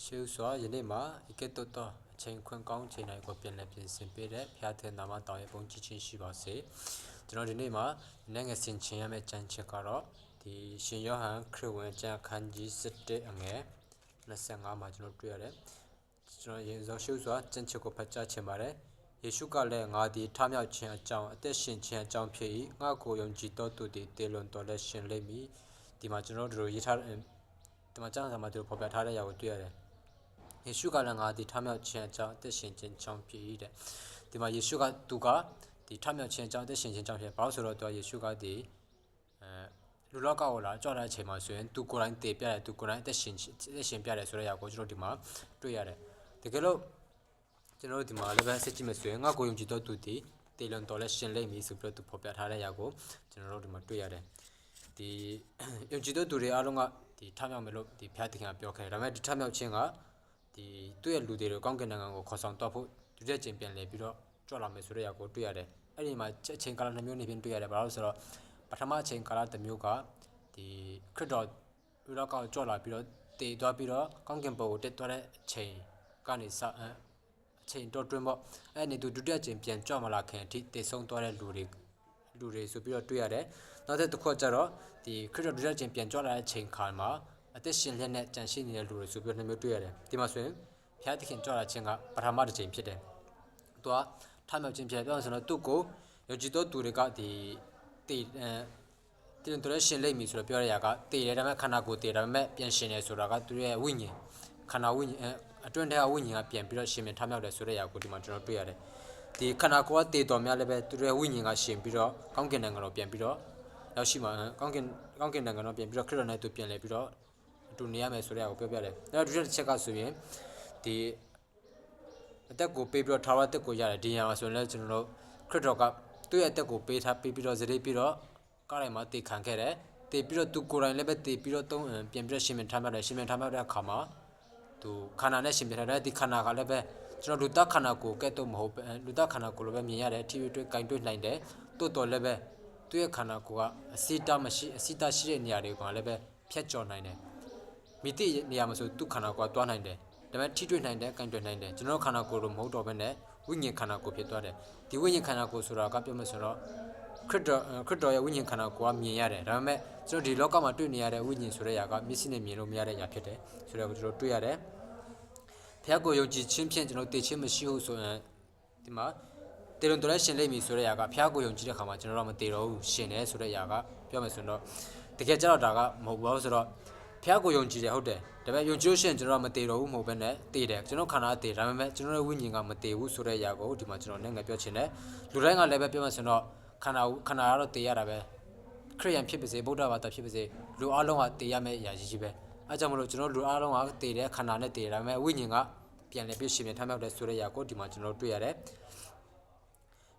ရှေးစွာယနေ့မှာဤကဲ့သို့သောအချိန်ခွင့်ကောင်းချိန်တိုင်းကိုပြန်လည်ပြင်ဆင်ပေးတဲ့ဖျားတဲ့နာမတော်ရဲ့ပုံကြည့်ချင်းရှိပါစေကျွန်တော်ဒီနေ့မှာနိုင်ငံဆင်ချင်ရမယ့်ကြံချက်ကတော့ဒီရှင်ယောဟန်ခရစ်ဝင်ကျမ်းခန်းကြီး7အငယ်25မှာကျွန်တော်တွေ့ရတယ်ကျွန်တော်ရင်ဆုံးရှေးစွာကြံချက်ကိုဖတ်ကြားချင်ပါတယ်ယေရှုကလည်းငါသည်ထမြောက်ခြင်းအကြောင်းအသက်ရှင်ခြင်းအကြောင်းဖြစ်၏ငါကိုယုံကြည်သောသူသည်တေလွန်တော်လည်းရှင်လိမ့်မည်ဒီမှာကျွန်တော်တို့ရေးထားဒီမှာကျမ်းစာမှာတို့ဖော်ပြထားတဲ့အရာကိုတွေ့ရတယ်ယေရှုကလည်းငါဒီထမြောက်ခြင်းအကြောင်းအသက်ရှင်ခြင်းအကြောင်းဖြစ်၏တဲ့ဒီမှာယေရှုကသူကဒီထမြောက်ခြင်းအကြောင်းအသက်ရှင်ခြင်းအကြောင်းဖြစ်ဘာလို့ဆိုတော့သူကယေရှုကဒီလူလောကကိုလာကြွလာတဲ့အချိန်မှာဆိုရင်သူကိုယ်တိုင်တည်ပြတယ်သူကိုယ်တိုင်အသက်ရှင်ပြတယ်ဆိုတဲ့အရာကိုကျွန်တော်ဒီမှာတွေ့ရတယ်တကယ်လို့ကျွန်တော်ဒီမှာလည်းပဲစစ်ကြည့်မယ်ဆိုရင်ငါကိုယုံကြည်တော်သူဒီတေလွန်တော်လည်းရှင်လိမ့်မည်ဆိုပြီးတော့သူဖော်ပြထားတဲ့အရာကိုကျွန်တော်တို့ဒီမှာတွေ့ရတယ်ဒီယုံကြည်တော်သူတွေအားလုံးကဒီထမြောက်မယ်လို့ဒီဖျားသခင်ကပြောခဲ့တယ်ဒါပေမဲ့ဒီထမြောက်ခြင်းကဒီသူ့ရဲ့လူတွေကိုကောင်းကင်နိုင်ငံကိုခေါ်ဆောင်တော့ဖို့ဒီတဲ့ချင်းပြန်လဲပြီးတော့ကြွလာမယ်ဆိုတဲ့အရာကိုတွေ့ရတယ်အဲ့ဒီမှာအချိန်ကာလ2မျိုးနေပြင်တွေ့ရတယ်ဘာလို့ဆိုတော့ပထမအချိန်ကာလ1မျိုးကဒီခရစ်တော်လူလောကကိုကြွလာပြီးတော့တည်သွားပြီးတော့ကောင်းကင်ဘုံကိုတက်သွားတဲ့အချိန်ကနေစအချိန်တော့တွင်းပေါ့အဲ့ဒီဒုတိယအချိန်ပြန်ကြွမလာခင်အထိတည်ဆုံးသွားတဲ့လူတွေဆိုပြီးတော့တွေ့ရတယ်နောက်တစ်ခုကျတော့ဒီခရစ်တော်ဒုတိယအချိန်ပြန်ကြွလာတဲ့အချိန်ခါမှာအသက်ရှင်လျက်နဲ့ကြံရှိနေတဲ့လူတွေဆိုပြီးတော့2မျိုးတွေ့ရတယ်ဒီမှာဆိုရင်ဖျားသခင်ကြွလာခြင်းကပထမတစ်ချိန်ဖြစ်တယ်သူကထမြောက်ခြင်းဖြစ်ပြောဆိုတော့သူ့ကိုယုံကြည်သောသူတွေကဒီတင်တော်ရှင်လိမ့်မည်ဆိုတော့ပြောရတာကတည်တယ်ဒါပေမဲ့ခန္ဓာကိုယ်တည်ဒါပေမဲ့ပြန်ရှင်တယ်ဆိုတာကသူရဲ့ဝိညာဉ်ခန္ဓာဝိညာဉ်အတွင်းထဲကဝိညာဉ်ကပြန်ပြီးတော့ရှင်ပြန်ထမြောက်တယ်ဆိုတဲ့အရာကိုဒီမှာကျွန်တော်တွေ့ရတယ်ဒီခန္ဓာကိုယ်ကတည်တော်များလည်းပဲသူရဲ့ဝိညာဉ်ကရှင်ပြီးတော့ကောင်းကင်နိုင်ငံတော်ပြန်ပြီးတော့ရောက်ရှိမှာကောင်းကင်နိုင်ငံတော်ပြန်ပြီးတော့ခရစ်တော်နဲ့သူပြန်လဲပြီးတော့အတူနေရမယ်ဆိုတဲ့အရာကိုပြောပြတယ်။နောက်ဒုတိယတစ်ချက်ကဆိုရင်ဒီအသက်ကိုပေးပြီးတော့ထာဝရအသက်ကိုရတယ်ဒီနေရာမှာဆိုရင်လည်းကျွန်တော်တို့ခရစ်တော်ကသူ့ရဲ့အသက်ကိုပေးပြီးတော့ဇရိပြီးတော့ကားတိုင်းမှာတည်ခံခဲ့တယ်။တည်ပြီးတော့သူကိုယ်တိုင်လည်းပဲတည်ပြီးတော့ပြန်ပြီးတော့ရှင်ပြန်ထားမြောက်တယ်ရှင်ပြန်ထားမြောက်တဲ့အခါမှာသူခန္ဓာနဲ့ရှင်ပြန်ထားတဲ့ဒီခန္ဓာကလည်းပဲကျွန်တော်လူသားခန္ဓာကိုကဲ့သို့မဟုတ်လူသားခန္ဓာကိုလိုပဲမြင်ရတယ်ထိတွေ့ကင်တွေ့နိုင်တယ်တိုးတော်လည်းပဲသူ့ရဲ့ခန္ဓာကိုကအစိတရှိတဲ့နေရာတွေကလည်းပဲဖြတ်ကျော်နိုင်တယ်မိတိနေရာမှာဆိုသူ့ခန္ဓာကိုယ်ကတွားနိုင်တယ်ဒါပေမဲ့ထိတွေ့နိုင်တယ်ကင်တွေ့နိုင်တယ်ကျွန်တော်ခန္ဓာကိုယ်လိုမဟုတ်တော့ဘဲနဲ့ဝိညာဉ်ခန္ဓာကိုယ်ဖြစ်သွားတယ်ဒီဝိညာဉ်ခန္ဓာကိုယ်ဆိုတာကပြောမယ်ဆိုတော့ခရစ်တော်ရဲ့ဝိညာဉ်ခန္ဓာကိုယ်ကမြင်ရတယ်ဒါပေမဲ့ကျွန်တော်ဒီလောကမှာတွေ့နေရတဲ့ဝိညာဉ်ဆိုတဲ့အရာကမျက်စိနဲ့မြင်လို့မရတဲ့အရာဖြစ်တယ်ဆိုတော့ကျွန်တော်တွေ့ရတယ်ဖျားကိုယုံကြည်ခြင်းဖြင့်ကျွန်တော်တည်ခြင်းမရှိဘူးဆိုရင်ဒီမှာတေလွန်တော်လည်းရှင်လိမ့်မည်ဆိုတဲ့အရာကဖျားကိုယုံကြည်တဲ့ခါမှာကျွန်တော်တို့မတည်တော့ဘူးရှင်တယ်ဆိုတဲ့အရာကပြောမယ်ဆိုတော့တကယ်ကြတော့ဒါကမဟုတ်ဘူးဆိုတော့ဖျားကိုယုံကြည်တယ်ဟုတ်တယ်ဒါပေမဲ့ယုံကြည်ရှင်ကျွန်တော်မတည်တော့ဘူးမဟုတ်ဘဲနဲ့တည်တယ်ကျွန်တော်ခန္ဓာတည်ဒါပေမဲ့ကျွန်တော်ရဲ့ဝိညာဉ်ကမတည်ဘူးဆိုတဲ့အရာကိုဒီမှာကျွန်တော်နဲ့ငယ်ပြောချင်တယ်လူတိုင်းကလည်းပဲပြောမယ်ဆိုတော့ခန္ဓာကတော့တည်ရတာပဲခရိယန်ဖြစ်ပါစေဗုဒ္ဓဘာသာဖြစ်ပါစေလူအလုံးကတည်ရမယ့်အရာကြီးပဲအဲကြောင့်မလို့ကျွန်တော်လူအလုံးကတည်တဲ့ခန္ဓာနဲ့တည်ဒါပေမဲ့ဝိညာဉ်ကပြန်လဲပြည့်ရှင်ပြန်ထမြောက်တဲ့ဆိုတဲ့အရာကိုဒီမှာကျွန်တော်တွေ့ရတယ်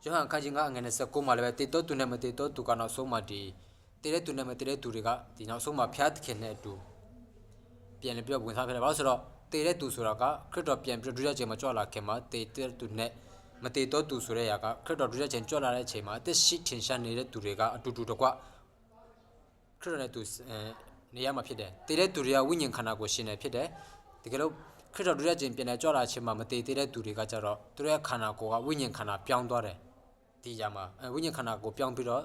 ယောဟန်ခန်းကြီး9ငွေ29မှာလည်းပဲတည်တော်သူနဲ့မတည်တော်သူကနောက်ဆုံးမှဒီတည်တဲ့သူနဲ့မတည်တဲ့သူတွေကဒီနောက်ဆုံးမှဖျားသခင်နဲ့အတူပြန်လဲပြဝင်စားဖြစ်တယ်ဘာလို့ဆိုတော့တည်တဲ့သူဆိုတာကခရစ်တော်ပြန်ပြီးဒုတိယချိန်မှာကြွလာခင်မှာတည်တဲ့သူနဲ့မတည်တော်သူဆိုတဲ့အရာကခရစ်တော်ဒုတိယချိန်ကြွလာတဲ့အချိန်မှာအသက်ရှိထင်ရှားနေတဲ့သူတွေကအတူတူတကွခရစ်တော်နဲ့သူနေရမှာဖြစ်တယ်တည်တဲ့သူတွေကဝိညာဉ်ခန္ဓာကိုရှင်နေဖြစ်တယ်တကယ်လို့ခရစ်တော်ဒုတိယချိန်ပြန်လဲကြွလာခြင်းမှာမတည်သေးတဲ့သူတွေကကြတော့သူတို့ရဲ့ခန္ဓာကိုယ်ကဝိညာဉ်ခန္ဓာပြောင်းသွားတယ်ဒီကြမှာဝိညာဉ်ခန္ဓာကိုပြောင်းပြီးတော့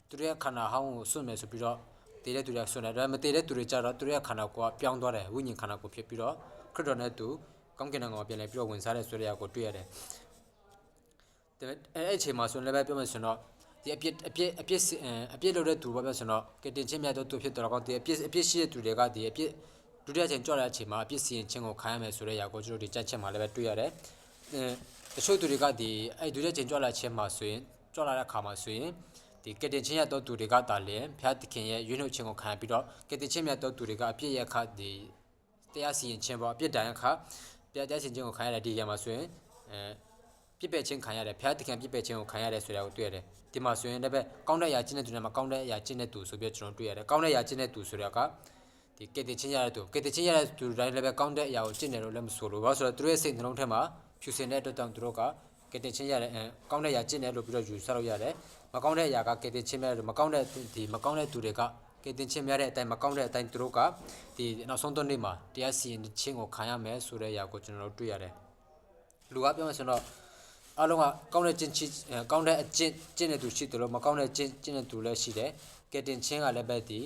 သူတို့ရဲ့ခန္ဓာဟောင်းကိုစွန့်မယ်ဆိုပြီးတော့တည်တဲ့သူတွေစွန့်တယ်ဒါပေမဲ့မတည်တဲ့သူတွေကြတော့သူတို့ရဲ့ခန္ဓာကိုယ်ကပြောင်းသွားတယ်ဝိညာဉ်ခန္ဓာကိုဖြစ်ပြီးတော့ခရစ်တော်နဲ့သူကောင်းကင်နိုင်ငံကိုပြန်လဲပြီးတော့ဝင်စားတဲ့ဆွေရကိုတွေ့ရတယ်အဲ့အချိန်မှာဆိုရင်လည်းပဲပြောမယ်ဆိုတော့ဒီအပြစ်လုပ်တဲ့သူဘာပြောဆိုတော့ကတင်ချင်းမြတ်တော့သူဖြစ်တော့ကောင်းဒီအပြစ်ရှိတဲ့သူတွေကဒီအပြစ်ဒုတိယချိန်ကြွလာတဲ့အချိန်မှာအပြစ်စီရင်ခြင်းကိုခံရမယ်ဆိုတဲ့ຢာကိုကျွန်တော်ဒီကြက်ချက်မှာလည်းပဲတွေ့ရတယ်တချို့သူတွေကဒီအဲ့ဒုတိယချိန်ကြွလာခြင်းမှာဆိုရင်ကြွလာတဲ့အခါမှာဆိုရင်ဒီကတင်ချင်းရတော့သူတွေကတာလျင်ဖျားသခင်ရဲ့ရွေးနှုတ်ခြင်းကိုခံပြီးတော့ကတင်ချင်းမြတ်တော့သူတွေကအပြစ်ရခဒီတရားစီရင်ခြင်းပေါ့အပြစ်ဒဏ်အခါတရားစီရင်ခြင်းကိုခံရတဲ့ဒီຢာမှာဆိုရင်ပြစ်ပယ်ခြင်းခံရတယ်ဖျားသခင်ပြစ်ပယ်ခြင်းကိုခံရတယ်ဆိုတာကိုတွေ့ရတယ်ဒီမှာဆိုရင်လည်းပဲကောင်းတဲ့အရာကျင့်တဲ့သူနဲ့မကောင်းတဲ့အရာကျင့်တဲ့သူဆိုပြီးကျွန်တော်တွေ့ရတယ်ကောင်းတဲ့အရာကျင့်တဲ့သူဆိုတာကဒီကတိချင်းရတဲ့သူတိုင်းလည်းပဲကောင်းတဲ့အရာကိုကျင့်တယ်လို့လည်းမဆိုလို့ဘာလို့ဆိုတော့သူတို့ရဲ့စိတ်နှလုံးထဲမှာဖြူစင်တဲ့အတွက်တောင်သူတို့ကကတိချင်းရတဲ့ကောင်းတဲ့အရာကျင့်တယ်လို့ပြီးတော့ယူဆလို့ရတယ်မကောင်းတဲ့အရာကကတိချင်းမဲ့မကောင်းတဲ့သူတွေက ကဲတင်ချင်းများတဲ့အတိုင်းမကောင်းတဲ့အတိုင်းသူတို့ကဒီနောက်ဆုံးသွနေ့မှာတရားစီရင်ခြင်းကိုခံရမယ်ဆိုတဲ့အရာကိုကျွန်တော်တို့တွေ့ရတယ်လူကပြောမှဆိုတော့အားလုံးကကောင်းတဲ့ကျင့်ကောင်းတဲ့အကျင့်တဲ့သူရှိတယ်လို့မကောင်းတဲ့ကျင့်တဲ့သူလည်းရှိတယ်ကဲတင်ချင်းကလည်းပဲဒီ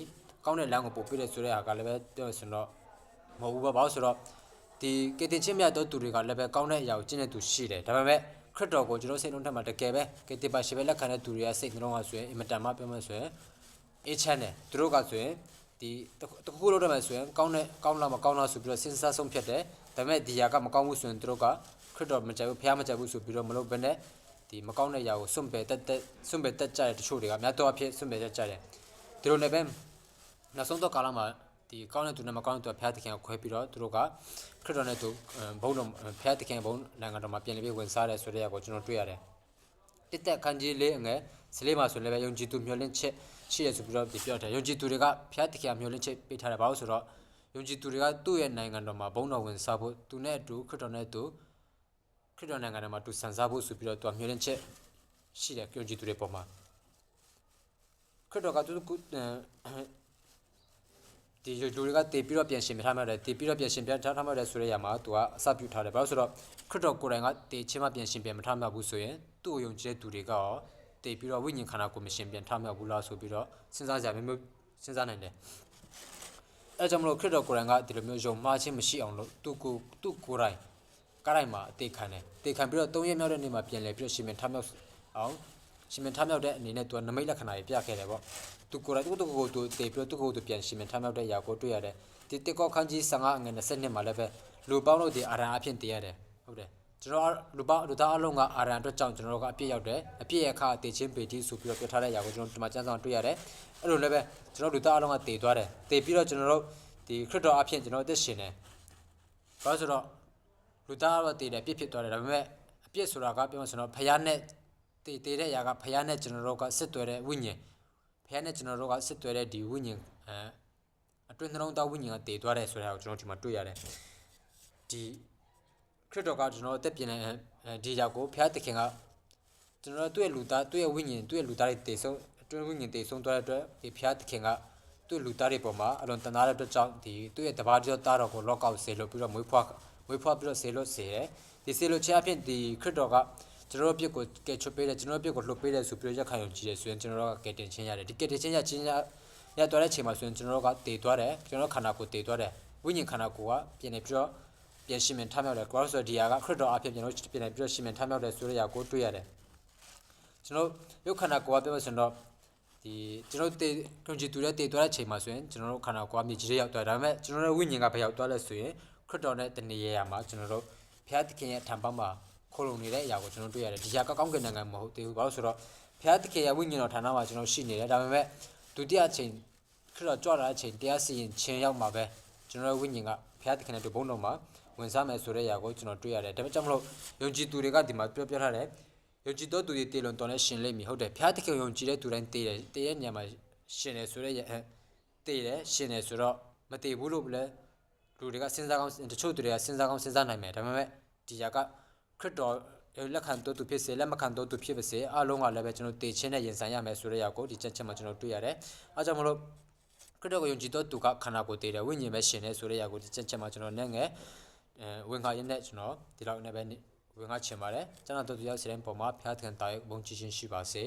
ကောင်းတဲ့လမ်းကိုပို့ပြတဲ့ဆိုတဲ့ဟာကလည်းပဲပြောဆိုတော့မဟုတ်ဘူးပါဘာလို့ဆိုတော့ဒီကဲတင်ချင်းမြတ်သောသူတွေကလည်းပဲကောင်းတဲ့အရာကိုကျင့်တဲ့သူရှိတယ်ဒါပေမဲ့ခရစ်တော်ကိုကျွန်တော်စိတ်လုံးထက်မှာတကယ်ပဲကဲတင်ပါရှိပဲလက်ခံတဲ့သူတွေကစိတ်နှလုံးကဆိုရင်အင်မတန်မှပြောမှဆိုရင်အေးချမ်းတယ်သူတို့ကဆိုရင်ဒီတခုလို့တော့မှဆိုရင်ကောင်းလားမကောင်းလားဆိုပြီးတော့စဉ်းစားဆုံးဖြတ်တယ်ဒါပေမဲ့ဒီຢာကမကောင်းဘူးဆိုရင်သူတို့ကခရစ်တော်မကြိုက်ဘူးဖះမကြိုက်ဘူးဆိုပြီးတော့မလုပ်ဘဲနဲ့ဒီမကောင်းတဲ့ຢာကိုစွန့်ပယ်တက်ကြတဲ့တချို့တွေကများတော့အဖြစ်စွန့်ပယ်တက်ကြတယ်ဒီလိုနဲ့ပဲနောက်ဆုံးတော့ကာလမှာဒီကောင်းတဲ့သူနဲ့မကောင်းတဲ့သူဖះသခင်ကိုခွဲပြီးတော့သူတို့ကခရစ်တော်နဲ့သူဘုန်းတော်ဖះသခင်ဘုန်းနိုင်ငံတော်မှာပြန်လည်ပြီးဝင်စားတယ်ဆိုတဲ့ຢာကိုကျွန်တော်တွေ့ရတယ်တစ်သက်ခန်းကြီးလေးငယ်စလေးမှာဆိုလည်းပဲယုံကြည်သူမျှော်လင့်ချက်ရှိရဆိုပြီးတော့ပြောတယ်ယုံကြည်သူတွေကဖျားတခင်မျှော်လင့်ချက်ပေးထားတယ်ဘာလို့ဆိုတော့ယုံကြည်သူတွေကသူ့ရဲ့နိုင်ငံတော်မှာဘုန်းတော်ဝင်စားဖို့သူနဲ့အတူခရစ်တော်နဲ့အတူခရစ်တော်နိုင်ငံတော်မှာသူဆန်စားဖို့ဆိုပြီးတော့သူမျှော်လင့်ချက်ရှိတယ်ယုံကြည်သူတွေပေါ်မှာခရစ်တော်ကသူဒီလူတွေကတည်ပြီးတော့ပြန်ရှင်ပြထားမှတယ်တည်ပြီးတော့ပြန်ရှင်ပြထားမှတယ်ဆိုတဲ့ຢာမှာသူကအစပြုထားတယ်ဘာလို့ဆိုတော့ခရစ်တော်ကိုယ်တိုင်ကတည်ချင်းမှပြန်ရှင်ပြန်မထားမှဘူးဆိုရင်သူ့ကိုယုံကြည်တဲ့သူတွေကရောတည်ပြီးတော့ဝိညာဉ်ခန္ဓာကိုယ်မရှင်ပြန်ထားမှဘူးလားဆိုပြီးတော့စဉ်းစားကြမျိုးစဉ်းစားနိုင်တယ်အဲကြောင့်မလို့ခရစ်တော်ကိုယ်တိုင်ကဒီလိုမျိုးယုံမှားခြင်းမရှိအောင်လို့သူ့ကိုယ်တိုင်ကားတိုင်းမှာအသေးခံတယ်တေခံပြီးတော့၃ရက်မြောက်တဲ့နေ့မှာပြန်လဲပြီးတော့ရှင်ပြန်ထားမြောက်အောင်ရှင်ပြန်ထားမြောက်တဲ့အနေနဲ့သူကနမိတ်လက္ခဏာတွေပြခဲ့တယ်ပေါ့သူကိုယ်တိုင်သူ့ကိုယ်သူတေပြီးတော့သူ့ကိုယ်သူပြန်ရှင်ပြန်ထားမြောက်တဲ့ຢာကိုတွေ့ရတယ်ဒီတက်ကောက်ခန်းကြီး15ငွေ20မှာလည်းပဲလူပေါင်းတို့ဒီအာရန်အဖြစ်တည်ရတယ်ဟုတ်တယ်ကျွန်တော်လူသားအလုံးကအာရန်အတွက်ကြောင့်ကျွန်တော်တို့ကအပြည့်ရောက်တယ်အပြည့်ရခအသေးချင်းပေတိဆိုပြီးတော့ပြောထားတဲ့ຢာကိုကျွန်တော်ဒီမှာကျမ်းစာတွေ့ရတယ်အဲ့လိုလည်းပဲကျွန်တော်လူသားအလုံးကတည်သွားတယ်တည်ပြီးတော့ကျွန်တော်တို့ဒီခရစ်တော်အဖြစ်ကျွန်တော်အသက်ရှင်တယ်ဘာလို့ဆိုတော့လူသားတော့တည်တယ်ပြည့်ဖြစ်သွားတယ်ဒါပေမဲ့အပြည့်ဆိုတာကပြောမှဆိုတော့ဖယားနဲ့တည်တဲ့ຢာကဖယားနဲ့ကျွန်တော်တို့ကစစ်သွဲတဲ့ဝိညာဉ်ဖယားနဲ့ကျွန်တော်တို့ကစစ်သွဲတဲ့ဒီဝိညာဉ်အတွင်းနှလုံးသားဝိညာဉ်ကတည်သွားတယ်ဆိုတာကိုကျွန်တော်ဒီမှာတွေ့ရတယ်ဒီခရစ်တော်ကကျွန်တော်အသက်ပြင်တဲ့ဒီຢာကိုဖယားသခင်ကကျွန်တော်တို့ရဲ့လူသားတို့ရဲ့ဝိညာဉ်တို့ရဲ့လူသားတွေတည်ဆုံးအတွင်းဝိညာဉ်တည်ဆုံးသွားတဲ့အတွက်ဒီဖယားသခင်ကသူ့လူသားတွေပေါ်မှာအလွန်တနာတဲ့အတွက်ကြောင့်ဒီသူ့ရဲ့တပါးကျော်သားတော်ကိုလော့ကောက်စေလို့ပြီးတော့မွေးဖွားပြီးတော့ဆေလို့စေတယ်ဒီဆေလို့ချအဖြစ်ဒီခရစ်တော်ကကျွန်တော်တို့ပြစ်ကိုကယ်ချွတ်ပေးတယ်ကျွန်တော်တို့ပြစ်ကိုလှုပ်ပေးတယ်ဆိုပြီးတော့ရက်ခံရုံကြည့်တယ်ဆိုရင်ကျွန်တော်တို့ကကယ်တင်ခြင်းရတယ်ဒီကယ်တင်ခြင်းရသွားတဲ့ချိန်မှာဆိုရင်ကျွန်တော်တို့ကတည်သွားတယ်ကျွန်တော်ခန္ဓာကိုယ်တည်သွားတယ်ဝိညာဉ်ခန္ဓာကိုယ်ကပြင်နေပြီးတော့ပြန်ရှင်မြန်ထမြောက်တယ်ကိုယ်ဆိုဒီဟာကခရစ်တော်အဖြစ်ကျွန်တော်ပြင်နေပြီးတော့ရှင်မြန်ထမြောက်တယ်ဆိုတဲ့ຢာကိုတွေ့ရတယ်ကျွန်တော်ရုပ်ခန္ဓာကိုယ်ကပြောဆိုတော့ဒီကျွန်တော်တေကွန်ဂျီတူတဲ့တေသွားတဲ့ချိန်မှာဆိုရင်ကျွန်တော်တို့ခန္ဓာကိုယ်ကမြေကြီးရောက်သွားတယ်ဒါပေမဲ့ကျွန်တော်တို့ဝိညာဉ်ကဘယ်ရောက်သွားလဲဆိုရင်ခရစ်တော်နဲ့တဏှေရမှာကျွန်တော်တို့ဘုရားသခင်ရဲ့ထံပတ်မှာခိုးလုံနေတဲ့အရာကိုကျွန်တော်တွေ့ရတယ်ဒီຢာကကောင်းကင်နိုင်ငံမဟုတ်သေးဘူးဘာလို့ဆိုတော့ဘုရားသခင်ရဲ့ဝိညာဉ်တော်ဌာနမှာကျွန်တော်ရှိနေတယ်ဒါပေမဲ့ဒုတိယအချိန်ခရစ်တော်ကြွလာတဲ့အချိန်တရားစီရင်ခြင်းရောက်မှာပဲကျွန်တော်တို့ဝိညာဉ်ကဘုရားသခင်နဲ့တူဘုန်းတော်မှာဝင်စားမယ်ဆိုတဲ့ຢာကိုကျွန်တော်တွေ့ရတယ်ဒါပေမဲ့ကြောင့်မလို့ယုံကြည်သူတွေကဒီမှာပြောထားတယ်ယုံကြည်တော်သူတွေတည်လွန်တော်နဲ့ရှင်လိမ့်မည်ဟုတ်တယ်ဘုရားသခင်ယုံကြည်တဲ့သူတိုင်းတည်ရဲ့ညမှာရှင်တယ်ဆိုတဲ့တည်တယ်ရှင်တယ်ဆိုတော့မတည်ဘူးလို့လည်းလူတွေကစဉ်းစားကောင်းတချို့သူတွေကစဉ်းစားကောင်းစဉ်းစားနိုင်မယ်ဒါပေမဲ့ဒီຢာကခရစ်တော်လက်ခံတော်သူဖြစ်စေလက်မခံတော်သူဖြစ်ပါစေအားလုံးကလည်းပဲကျွန်တော်တည်ခြင်းနဲ့ရင်ဆိုင်ရမယ်ဆိုတဲ့ຢာကိုဒီချက်မှာကျွန်တော်တွေ့ရတယ်အားကြောင့်မလို့ခရစ်တော်ကိုယုံကြည်တော်သူကခန္ဓာကိုယ်တည်တယ်ဝိညာဉ်ပဲရှင်တယ်ဆိုတဲ့ຢာကိုဒီချက်မှာကျွန်တော်နဲ့ငယ်ဝင်ခါရင်းနဲ့ကျွန်တော်ဒီလောက်နဲ့ပဲဝင်ခါချင်ပါတယ်ကျွန်တော်တို့တရားစီရင်ပေါ်မှာဖျားသခင်တာရဲ့ဘုံကြည်ခြင်းရှိပါစေ